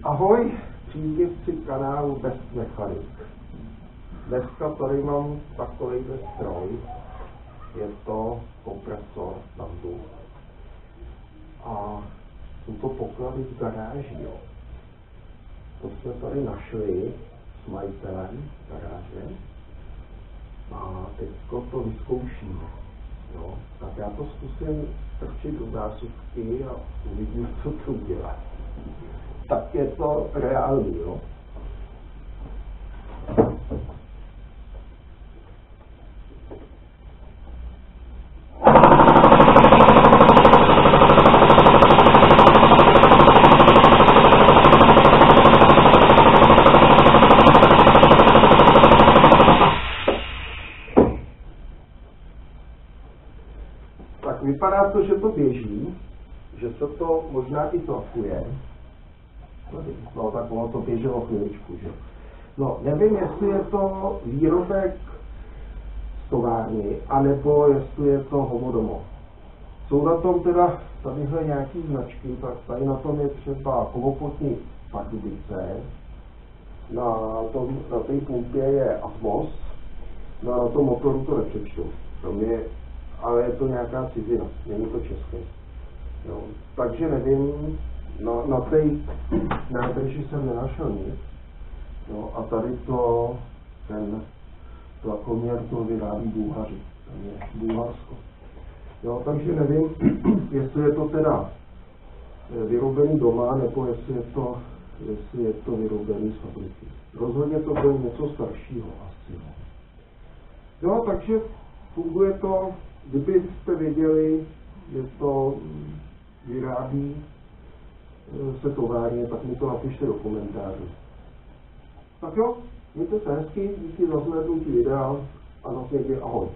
Ahoj, příznivci kanálu Best Mechanic. Dneska tady mám takovýhle stroj. Je to kompresor na vzduch. A jsou to poklady z garáží. Jo. To jsme tady našli s majitelem garáže. A teď to vyzkoušíme. Jo. Tak já to zkusím strčit do zásuvky a uvidím, co to udělá. Tak je to reálný, jo. Tak vypadá to, že to běží, že se to možná i tlakuje. No tak ono to běželo chviličku, že? No, nevím, jestli je to výrobek z továrny, anebo jestli je to hovodomov. Jsou na tom teda tadyhle nějaký značky, tak tady na tom je třeba Kovopotník Pardubice, na té pumpě je Atmos, no a na tom motoru to nepřečtu. Ale je to nějaká cizina, není to české. No, takže nevím, na té nádrži jsem nenašel nic. No, a tady ten tlakoměr to vyrábí Bulhaři, tam je Bulharsko. No, takže nevím, jestli je to teda vyrobený doma, nebo jestli je to vyrobený z fabriky. Rozhodně to bylo něco staršího asi. No, takže funguje to, kdybyste věděli, že to vyrábí se továrně, tak mi to napište do komentářů. Tak jo, mějte se hezky, díky za zhlédnutí videa a na světě ahoj.